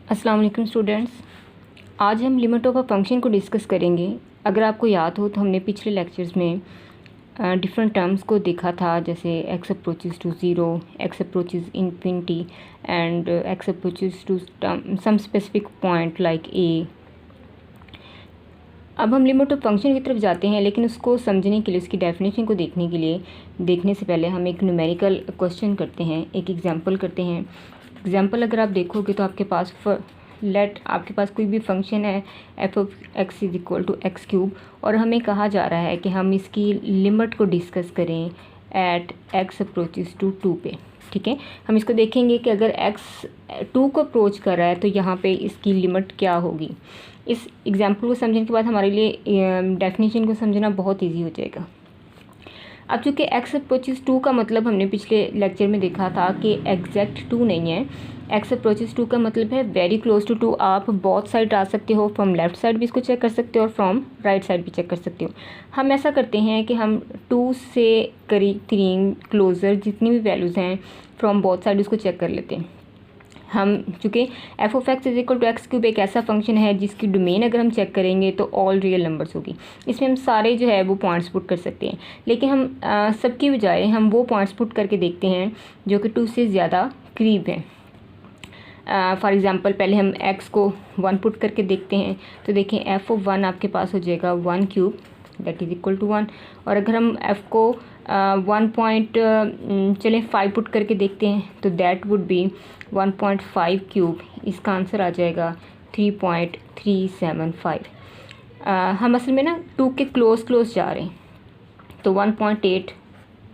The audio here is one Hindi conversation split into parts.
अस्सलाम वालेकुम स्टूडेंट्स। आज हम लिमिट ऑफ अ फंक्शन को डिस्कस करेंगे। अगर आपको याद हो तो हमने पिछले लेक्चर्स में डिफरेंट टर्म्स को देखा था, जैसे x approaches to zero, x approaches infinity and x approaches to some specific point like a. अब हम लिमिट ऑफ फंक्शन की तरफ जाते हैं, लेकिन उसको समझने के लिए, उसकी डेफिनेशन को देखने से पहले हम एक न्यूमेरिकल क्वेश्चन करते हैं, एक एग्जांपल करते हैं। एग्जांपल अगर आप देखोगे तो आपके पास कोई भी फंक्शन है f of x is equal to x cube, और हमें कहा जा रहा है कि हम इसकी लिमिट को डिस्कस करें एट एक्स अप्रोचेस टू 2 पे। ठीक है, हम इसको देखेंगे कि अगर एक्स 2 को अप्रोच कर रहा है तो यहाँ पे इसकी लिमिट क्या होगी। इस एग्जाम्पल को समझने के बाद हमारे लिए डेफिनेशन को समझना बहुत ईजी हो जाएगा। अब चूँकि एक्स अप्रोचेस 2 का मतलब हमने पिछले लेक्चर में देखा था कि एग्जैक्ट 2 नहीं है। एक्स अप्रोचेस 2 का मतलब है वेरी क्लोज टू 2। आप बोथ साइड आ सकते हो, फ्रॉम लेफ्ट साइड भी इसको चेक कर सकते हो और फ्रॉम राइट साइड भी चेक कर सकते हो। हम ऐसा करते हैं कि हम 2 से करीब 3 क्लोज़र जितनी भी वैल्यूज़ हैं फ्रॉम बोथ साइड उसको चेक कर लेते हैं। हम चूँकि f of x is equal to x cube एक ऐसा फंक्शन है जिसकी डोमेन अगर हम चेक करेंगे तो ऑल रियल नंबर्स होगी। इसमें हम सारे जो है वो पॉइंट्स पुट कर सकते हैं, लेकिन हम सबकी बजाय हम वो पॉइंट्स पुट करके देखते हैं जो कि 2 से ज़्यादा करीब हैं। फॉर एग्ज़ाम्पल पहले हम x को 1 पुट करके देखते हैं, तो देखें एफ ऑफ 1 आपके पास हो जाएगा 1 cube that is equal to 1। और अगर हम f को 1.5 पुट करके देखते हैं तो दैट वुड बी 1.5 क्यूब। इसका आंसर आ जाएगा 3.375। हम असल में ना 2 के क्लोज जा रहे हैं, तो 1.8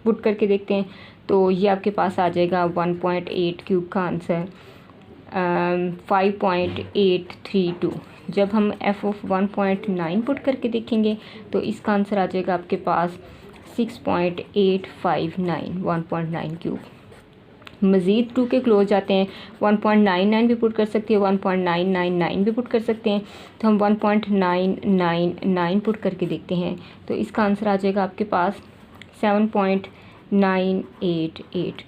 पुट करके देखते हैं तो ये आपके पास आ जाएगा 1.8 क्यूब का आंसर 5.832। जब हम f ऑफ 1.9 पुट करके देखेंगे तो इसका आंसर आ जाएगा आपके पास 6.859 1.9 क्यूब। मज़ीद 2 के क्लोज जाते हैं, 1.99 भी पुट कर सकते हैं, 1.999 भी पुट कर सकते हैं। तो हम 1.999 पुट करके देखते हैं तो इसका आंसर आ जाएगा आपके पास 7.988।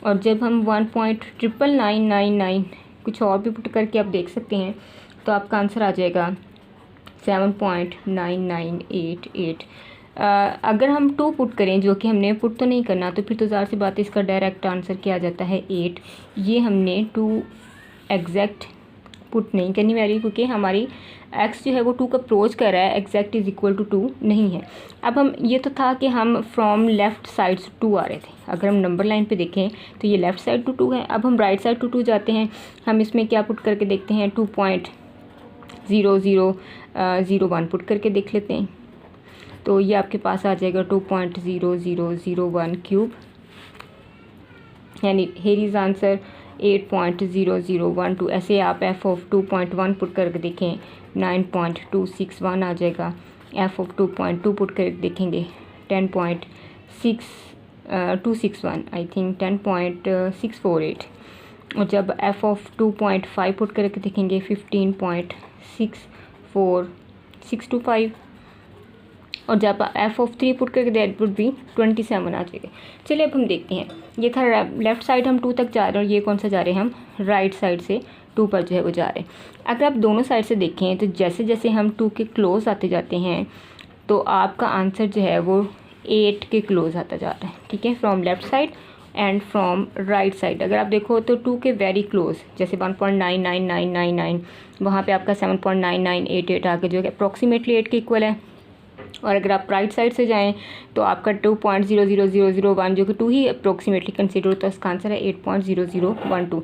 और जब हम 1.99999 कुछ और भी पुट करके आप देख सकते हैं तो आपका आंसर आ जाएगा 7.9988। अगर हम 2 पुट करें, जो कि हमने पुट तो नहीं करना, तो फिर तो ज़ाहिर सी बात है इसका डायरेक्ट आंसर क्या आ जाता है 8। ये हमने 2 एग्जैक्ट पुट नहीं करनी वैल्यू, क्योंकि हमारी x जो है वो 2 का अप्रोच कर रहा है, एग्जैक्ट इज़ इक्वल टू 2 नहीं है। अब हम ये तो था कि हम फ्रॉम लेफ़्ट साइड से 2 आ रहे थे। अगर हम नंबर लाइन पे देखें तो ये लेफ़्ट साइड टू 2 है। अब हम राइट साइड टू 2 जाते हैं, हम इसमें क्या पुट करके देखते हैं 2.0001 पुट करके देख लेते हैं तो ये आपके पास आ जाएगा 2.0001 क्यूब, यानी हेयर इज़ आंसर 8.0012। ऐसे आप एफ ऑफ 2.1 पुट करके देखें 9.261 आ जाएगा। एफ ऑफ 2.2 पुट करके देखेंगे 10.6261 आई थिंक 10.648। और जब एफ ऑफ 2.5 पुट करके देखेंगे 15.64625। और जब एफ ऑफ 3 पुट करके दैट वुड बी 27 आ जाएगा। चलिए अब हम देखते हैं, ये था लेफ़्ट साइड हम 2 तक जा रहे हैं, और ये कौन सा जा रहे हैं, हम राइट साइड से 2 पर जो है वो जा रहे हैं। अगर आप दोनों साइड से देखें तो जैसे जैसे हम 2 के क्लोज आते जाते हैं तो आपका आंसर जो है वो 8 के क्लोज आता जाता है। ठीक है, from left side and from right side. अगर आप देखो तो 2 के वेरी क्लोज, जैसे 1.99999 वहाँ पे आपका 7.9988 आके जो है अप्रॉक्सीमेटली 8 के इक्वल है। और अगर आप राइट साइड से जाएं तो आपका 2.00001 जो कि 2 ही अप्रोक्सीमेटली कंसिडर होता है, उसका आंसर है 8.0012।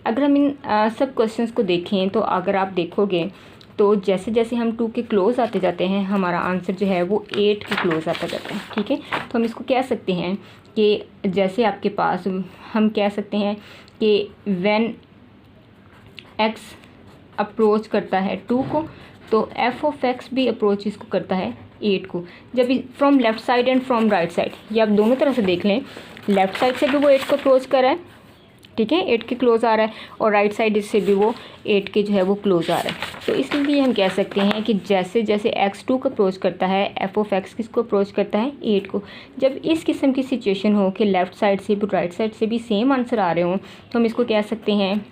अगर हम इन सब क्वेश्चंस को देखें तो अगर आप देखोगे तो जैसे जैसे हम 2 के क्लोज आते जाते हैं हमारा आंसर जो है वो 8 के क्लोज आता जाता है। ठीक है, तो हम इसको कह सकते हैं कि जैसे आपके पास हम कह सकते हैं कि व्हेन x अप्रोच करता है 2 को तो एफ ऑफ एक्स भी अप्रोच इसको करता है 8 को। जब from left side and from right side, ये आप दोनों तरह से देख लें, लेफ़्ट साइड से भी वो 8 को अप्रोच कर रहा है, ठीक है, 8 के क्लोज आ रहा है, और राइट साइड से भी वो 8 के जो है वो क्लोज आ रहा है। तो इसलिए हम कह सकते हैं कि जैसे जैसे x 2 को अप्रोच करता है एफ ऑफ एक्स किसको अप्रोच करता है 8 को। जब इस किस्म की सिचुएशन हो कि लेफ़्ट साइड से भी राइट साइड से भी सेम आंसर आ रहे हों तो हम इसको कह सकते हैं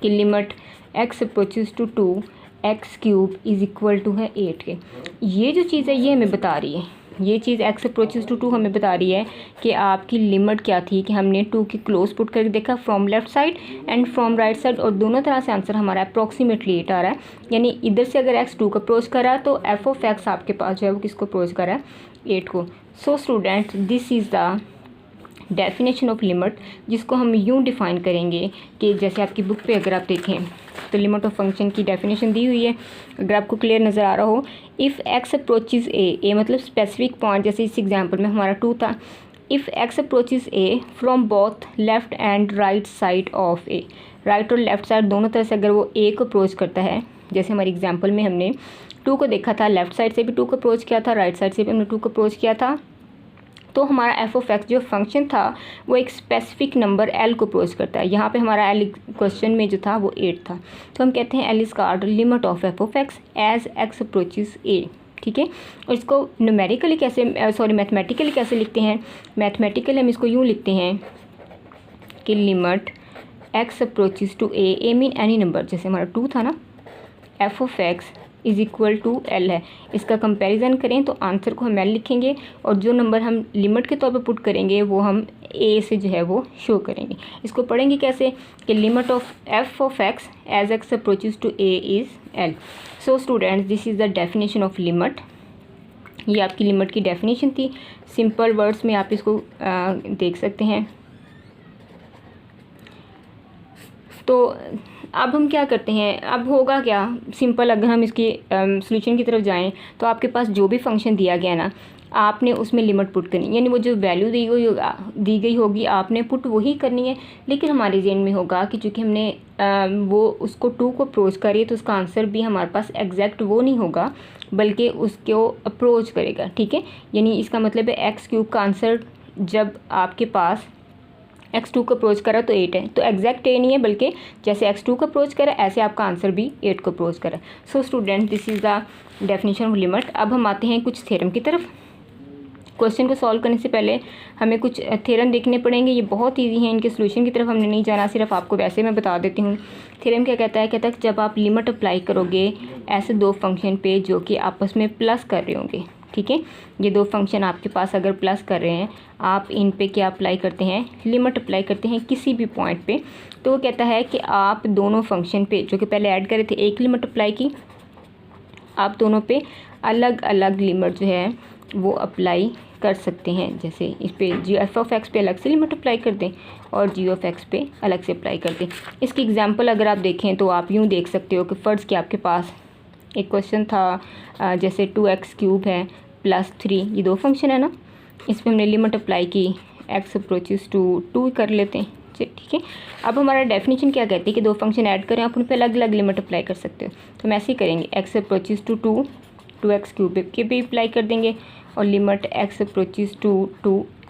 कि limit x approaches to 2 x cube is equal to है 8 के। ये जो चीज़ है ये हमें बता रही है, ये चीज़ x अप्रोचेस टू 2 हमें बता रही है कि आपकी लिमिट क्या थी, कि हमने 2 की क्लोज पुट करके देखा from left side and from right side, और दोनों तरह से आंसर हमारा अप्रॉक्सीमेटली 8 आ रहा है। यानी इधर से अगर x 2 को अप्रोच करा तो f ऑफ x आपके पास जो है वो किसको अप्रोच करा है, 8 को। So student this is the definition of limit, जिसको हम यूँ डिफ़ाइन करेंगे कि जैसे आपकी बुक पे अगर आप देखें तो लिमिट ऑफ फंक्शन की डेफिनेशन दी हुई है, अगर आपको क्लियर नज़र आ रहा हो। इफ़ एक्स अप्रोचेस ए मतलब स्पेसिफिक पॉइंट, जैसे इस एग्जांपल में हमारा 2 था। If x approaches A from both left and right side of A, right और लेफ़्ट साइड दोनों तरह से अगर वो ए को अप्रोच करता है, जैसे हमारे एग्जाम्पल में हमने 2 को देखा था, लेफ़्ट साइड से भी 2 को अप्रोच किया था, राइट साइड से भी हमने 2 को अप्रोच किया था, तो हमारा एफ ऑफ एक्स जो फंक्शन था वो एक स्पेसिफिक नंबर एल को अप्रोच करता है। यहाँ पे हमारा एल क्वेश्चन में जो था वो 8 था, तो हम कहते हैं L is called limit of F of x as x approaches A. ठीक है, और इसको न्यूमेरिकली कैसे मैथमेटिकली कैसे लिखते हैं, मैथमेटिकली हम इसको यूँ लिखते हैं कि limit x approaches to a mean any number, जैसे हमारा 2 था ना, f of x is equal to l है। इसका कंपैरिजन करें तो आंसर को हम एल लिखेंगे, और जो नंबर हम लिमिट के तौर पे पुट करेंगे वो हम ए से जो है वो शो करेंगे। इसको पढ़ेंगे कैसे कि limit of F of x as x approaches to a is l. So students this is the definition of limit. ये आपकी लिमिट की डेफिनेशन थी, सिंपल वर्ड्स में आप इसको देख सकते हैं। तो अब हम क्या करते हैं, अब होगा क्या सिंपल, अगर हम इसकी सॉल्यूशन की तरफ जाएं तो आपके पास जो भी फंक्शन दिया गया ना, आपने उसमें लिमिट पुट करनी, यानी वो जो वैल्यू दी गई होगी आपने पुट वही करनी है। लेकिन हमारे जेन में होगा कि चूँकि हमने वो उसको 2 को अप्रोच करी तो उसका आंसर भी हमारे पास एग्जैक्ट वो नहीं होगा, बल्कि उसको अप्रोच करेगा। ठीक है, यानी इसका मतलब है एक्स क्यूब का आंसर जब आपके पास x2 को अप्रोच करा तो 8 है, तो एग्जैक्ट ए नहीं है, बल्कि जैसे x2 को अप्रोच करा ऐसे आपका आंसर भी 8 को अप्रोच करा। So student this is the definition of limit. अब हम आते हैं कुछ थ्योरम की तरफ। क्वेश्चन को सॉल्व करने से पहले हमें कुछ थ्योरम देखने पड़ेंगे, ये बहुत ईजी हैं, इनके सोल्यूशन की तरफ हमने नहीं जाना, सिर्फ आपको वैसे मैं बता देती हूँ। थ्योरम क्या कहता है, कहता है जब आप लिमिट अप्लाई करोगे ऐसे 2 फंक्शन पे जो कि आपस में प्लस कर रहे होंगे। ठीक है, ये 2 फंक्शन आपके पास अगर प्लस कर रहे हैं, आप इन पे क्या अप्लाई करते हैं, लिमिट अप्लाई करते हैं किसी भी पॉइंट पे, तो वो कहता है कि आप दोनों फंक्शन पे जो कि पहले ऐड करे थे एक लिमिट अप्लाई की, आप दोनों पे अलग अलग लिमिट जो है वो अप्लाई कर सकते हैं। जैसे इस पे जी एफ ऑफ एक्स पे अलग से लिमिट अप्लाई कर दें और जी ऑफ एक्स पे अलग से अप्लाई कर दें। इसकी एग्जांपल अगर आप देखें तो आप यूँ देख सकते हो कि फ़र्ज़ कि आपके पास एक क्वेश्चन था जैसे 2x क्यूब है प्लस 3, ये 2 फंक्शन है ना, इस पर हमने लिमिट अप्लाई की x अप्रोचेस टू 2 कर लेते हैं। ठीक है, अब हमारा डेफिनेशन क्या कहती है कि 2 फंक्शन ऐड करें, आप उन पर अलग अलग लिमिट अप्लाई कर सकते हो। तो हम ऐसे ही करेंगे, x approaches to 2x cube के भी अप्लाई कर देंगे और लिमिट x अप्रोचेस टू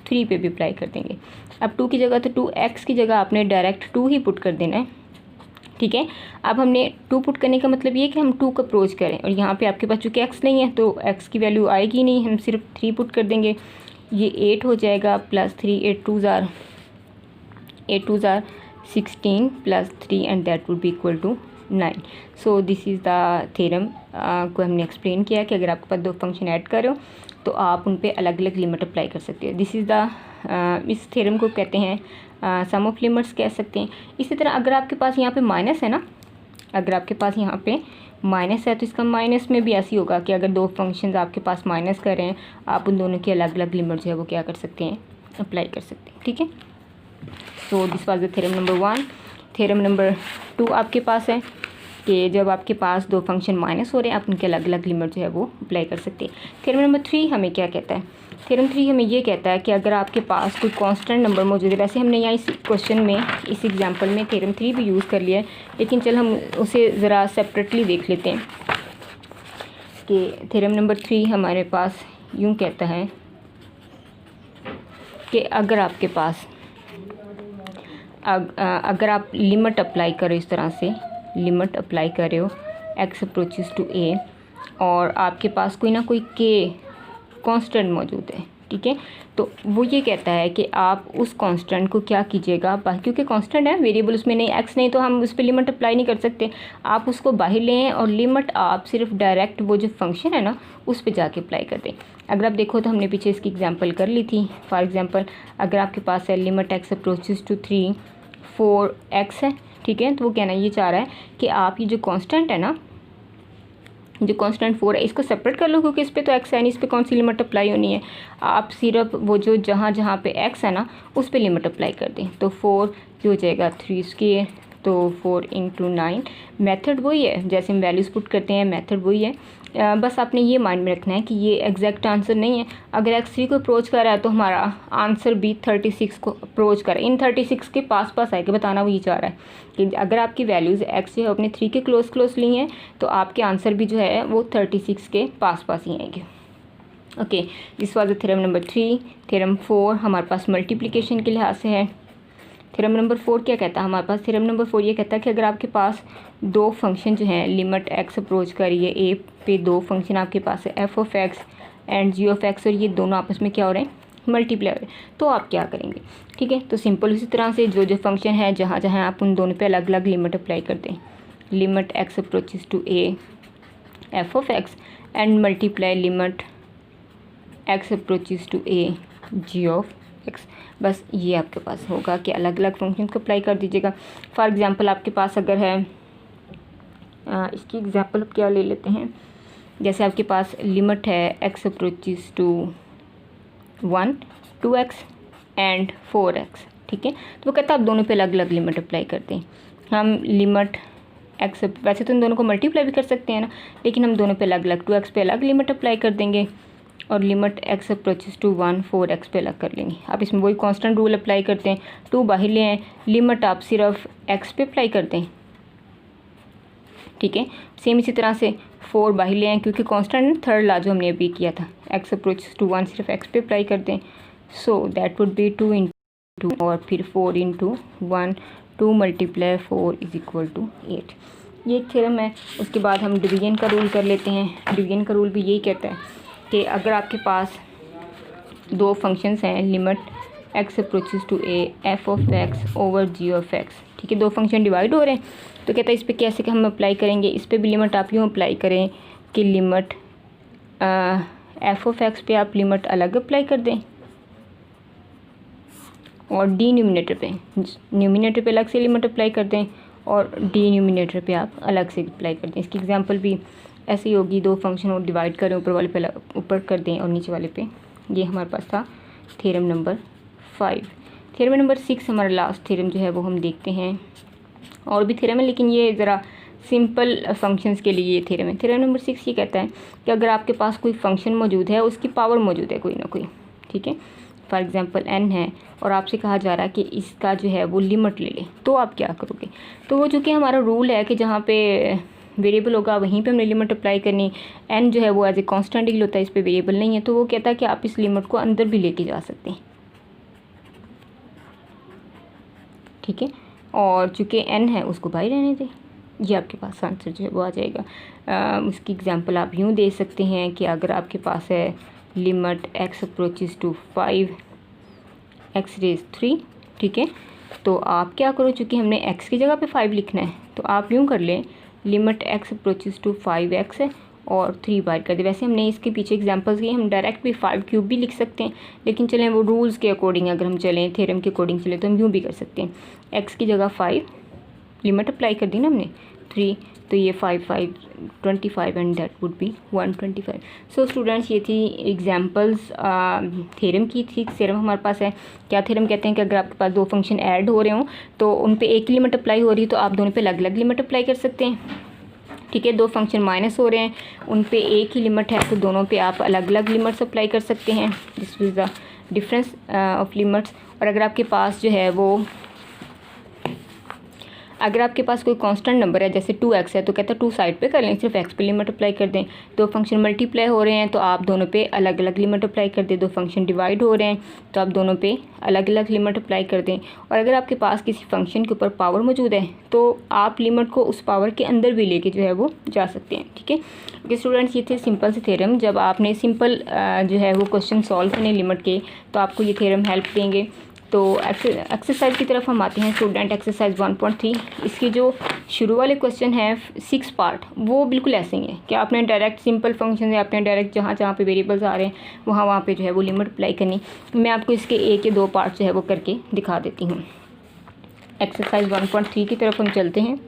3 पे भी अप्लाई कर देंगे। अब 2 की जगह तो 2x की जगह आपने डायरेक्ट 2 ही पुट कर देना है। ठीक है, अब हमने 2 पुट करने का मतलब ये कि हम 2 को अप्रोच करें, और यहाँ पे आपके पास चूँकि x नहीं है तो x की वैल्यू आएगी नहीं, हम सिर्फ 3 पुट कर देंगे, ये 8 हो जाएगा प्लस 3, 8 2 ज़ार 16 plus 3 and that would be equal to 9। So this is the theorem को हमने एक्सप्लेन किया कि अगर आपके पास 2 फंक्शन ऐड कर रहे हो तो आप उन पे अलग अलग लिमिट अप्लाई कर सकते हो। दिस इज़ द इस थ्योरम को कहते हैं सम ऑफ लिमिट्स कह सकते हैं। इसी तरह अगर आपके पास यहाँ पे माइनस है ना, अगर आपके पास यहाँ पे माइनस है तो इसका माइनस में भी ऐसी होगा कि अगर 2 फंक्शंस आपके पास माइनस कर रहे हैं, आप उन दोनों की अलग अलग लिमिट जो है वो क्या कर सकते हैं, अप्लाई कर सकते हैं। ठीक है, so this was the theorem number 1। Theorem number 2 आपके पास है कि जब आपके पास 2 फंक्शन माइनस हो रहे हैं आप उनके अलग अलग लिमिट जो है वो अप्लाई कर सकते हैं। थ्योरम नंबर 3 हमें क्या कहता है, थ्योरम 3 हमें ये कहता है कि अगर आपके पास कोई कांस्टेंट नंबर मौजूद है, वैसे हमने यहाँ इस क्वेश्चन में इस एग्जांपल में थ्योरम 3 भी यूज़ कर लिया है, लेकिन चल हम उसे ज़रा सेपरेटली देख लेते हैं कि थ्योरम नंबर 3 हमारे पास यूँ कहता है कि अगर आपके पास अगर आप लिमिट अप्लाई करो, इस तरह से लिमिट अप्लाई कर रहे हो x अप्रोचेस टू a और आपके पास कोई ना कोई k कांस्टेंट मौजूद है, ठीक है। तो वो ये कहता है कि आप उस कांस्टेंट को क्या कीजिएगा, क्योंकि कांस्टेंट है वेरिएबल उसमें नहीं, एक्स नहीं, तो हम उस पर लिमिट अप्लाई नहीं कर सकते। आप उसको बाहर लें और लिमिट आप सिर्फ डायरेक्ट वो जो फंक्शन है ना उस पर जाके अप्लाई कर दें। अगर आप देखो तो हमने पीछे इसकी एग्जांपल कर ली थी। फॉर एग्जांपल अगर आपके पास है limit x approaches to 3 4 x है, ठीक है, तो वो कहना ये चाह रहा है कि आप ये जो कांस्टेंट है ना, जो कांस्टेंट 4 है, इसको सेपरेट कर लो, क्योंकि इस पर तो एक्स है नहीं, इस पर कौन सी लिमिट अप्लाई होनी है। आप सिर्फ वो जो जहाँ जहाँ पे एक्स है ना उस पर लिमिट अप्लाई कर दें। तो 4 ये हो जाएगा 3², तो 4 × 9। मेथड वही है, जैसे हम वैल्यूज़ पुट करते हैं मेथड वही है। बस आपने ये माइंड में रखना है कि ये एग्जैक्ट आंसर नहीं है। अगर x3 को अप्रोच कर रहा है तो हमारा आंसर भी 36 को अप्रोच कर, इन 36 के पास पास आएगा। बताना वो ये चाह रहा है कि अगर आपकी वैल्यूज़ x जो है अपने 3 के क्लोज ली हैं तो आपके आंसर भी जो है वो 36 के पास पास ही आएंगे। Okay, this was the theorem number 3। Theorem 4 हमारे पास मल्टीप्लिकेशन के लिहाज से है। थ्योरम नंबर 4 क्या कहता है हमारे पास? थ्योरम नंबर 4 ये कहता है कि अगर आपके पास दो फंक्शन जो हैं लिमिट एक्स अप्रोच कर रही है ए पे, दो फंक्शन आपके पास है f of x and g of x, और ये दोनों आपस में क्या हो रहे हैं, मल्टीप्लाई हो रहे हैं, तो आप क्या करेंगे? ठीक है, तो सिंपल उसी तरह से जो जो फंक्शन है जहाँ जहाँ आप उन दोनों पे अलग अलग लिमिट अप्लाई करते हैं, limit x approaches to a f of x and multiply limit x approaches to a g of x. बस ये आपके पास होगा कि अलग अलग फंक्शन को अप्लाई कर दीजिएगा। फॉर एग्जांपल आपके पास अगर है इसकी एग्जांपल क्या ले लेते हैं, जैसे आपके पास लिमिट है x approaches to 1 2x and 4x, ठीक है, तो वो कहता है आप दोनों पे अलग अलग लिमिट अप्लाई करते हैं। हम लिमिट एक्स, वैसे तो इन दोनों को मल्टीप्लाई भी कर सकते हैं ना, लेकिन हम दोनों पे अलग अलग 2x पे अलग लिमिट अप्लाई कर देंगे और limit x approaches to 1 4x पे अलग कर लेंगे। आप इसमें वही कांस्टेंट रूल अप्लाई करते हैं, 2 बाहर ले आए, लिमिट आप सिर्फ x पे अप्लाई करते हैं, ठीक है। सेम इसी तरह से 4 बाहर ले आए, क्योंकि कांस्टेंट थर्ड ला जो हमने अभी किया था, एक्स अप्रोचेस टू 1 सिर्फ x पे अप्लाई करते हैं। सो दैट वुड बी 2 × 2 और फिर 4 × 1, 2 × 4 = 8। ये एक थ्योरम है। उसके बाद हम डिवीजन का रूल कर लेते हैं। डिवीजन का रूल भी यही कहता है कि अगर आपके पास दो फंक्शंस हैं limit x approaches to a f of x over g of x, ठीक है, दो फंक्शन डिवाइड हो रहे हैं, तो कहता है इस पर कैसे कि हम अप्लाई करेंगे, इस पर भी लिमिट आप यूँ अप्लाई करें कि लिमिट एफ ऑफ एक्स पे आप लिमिट अलग अप्लाई कर दें और डी न्यूमिनेटर पे अलग से लिमिट अप्लाई कर दें और डी न्यूमिनेटर पे आप अलग से अप्लाई कर दें। इसकी एग्जांपल भी ऐसी होगी, दो फंक्शन और डिवाइड करें, ऊपर वाले पे ऊपर कर दें और नीचे वाले पे। ये हमारे पास था थ्योरम नंबर 5। थ्योरम नंबर 6 हमारा लास्ट थ्योरम जो है वो हम देखते हैं। और भी थ्योरम है लेकिन ये ज़रा सिंपल फंक्शंस के लिए ये थ्योरम है। थ्योरम नंबर 6 ये कहता है कि अगर आपके पास कोई फंक्शन मौजूद है, उसकी पावर मौजूद है कोई ना कोई, ठीक है, फॉर एग्जांपल n है, और आपसे कहा जा रहा है कि इसका जो है वो लिमिट ले लें, तो आप क्या करोगे? तो वो चूँकि हमारा रूल है कि जहाँ पे वेरिएबल होगा वहीं पे हमने लिमिट अप्लाई करनी। n जो है वो एज ए कांस्टेंट ही होता है, इस पे वेरिएबल नहीं है, तो वो कहता है कि आप इस लिमिट को अंदर भी लेके जा सकते हैं, ठीक है, और चूँकि n है उसको बाहर रहने दें। ये आपके पास आंसर जो है वो आ जाएगा। उसकी एग्जांपल आप यूँ दे सकते हैं कि अगर आपके पास है limit x approaches to 5 x⁻3, ठीक है, तो आप क्या करो, चूँकि हमने x की जगह पे 5 लिखना है, तो आप यूँ कर लें limit x approaches to 5x है और 3 बाहर कर दे। वैसे हमने इसके पीछे एग्जांपल्स दिए, हम डायरेक्ट भी 5³ भी लिख सकते हैं, लेकिन चलें वो रूल्स के अकॉर्डिंग अगर हम चलें, थ्योरम के अकॉर्डिंग चले तो हम यूँ भी कर सकते हैं। x की जगह 5 लिमिट अप्लाई कर दी ना हमने 3, तो ये 5 5 25 and that would B 125। So students ये थी एग्जांपल्स थ्योरम की थी। थ्योरम हमारे पास है, क्या थ्योरम कहते हैं कि अगर आपके पास दो फंक्शन ऐड हो रहे हों तो उन पे एक ही लिमिट अप्लाई हो रही है, तो आप दोनों पे अलग अलग लिमिट अप्लाई कर सकते हैं, ठीक है। दो फंक्शन माइनस हो रहे हैं, उन पे एक ही लिमिट है, तो दोनों पे आप अलग अलग लिमिट्स अप्लाई कर सकते हैं। This is the difference of limits. और अगर आपके पास जो है वो अगर आपके पास कोई कांस्टेंट नंबर है जैसे 2x है तो कहता है 2 साइड पे कर लें, सिर्फ x पे लिमिट अप्लाई कर दें। दो फंक्शन मल्टीप्लाई हो रहे हैं तो आप दोनों पे अलग अलग लिमिट अप्लाई कर दें। दो फंक्शन डिवाइड हो रहे हैं तो आप दोनों पे अलग अलग लिमिट अप्लाई कर दें। और अगर आपके पास किसी फंक्शन के ऊपर पावर मौजूद है तो आप लिमिट को उस पावर के अंदर भी लेके जो है वो जा सकते हैं। ठीक है, ओके स्टूडेंट्स, ये थे सिंपल से थ्योरम। जब आपने सिंपल जो है वो क्वेश्चन सॉल्व करने लिमिट के तो आपको ये थ्योरम हेल्प देंगे। तो एक्सरसाइज की तरफ हम आते हैं स्टूडेंट। एक्सरसाइज 1.3, इसकी जो शुरू वाले क्वेश्चन है 6 पार्ट, वो बिल्कुल ऐसे ही है कि आपने डायरेक्ट सिंपल फंक्शन है, आपने डायरेक्ट जहाँ जहाँ पे वेरिएबल्स आ रहे हैं वहाँ पे जो है वो लिमिट अप्लाई करनी। मैं आपको इसके एक या दो पार्ट जो है वो करके दिखा देती हूँ। एक्सरसाइज 1.3 की तरफ हम चलते हैं।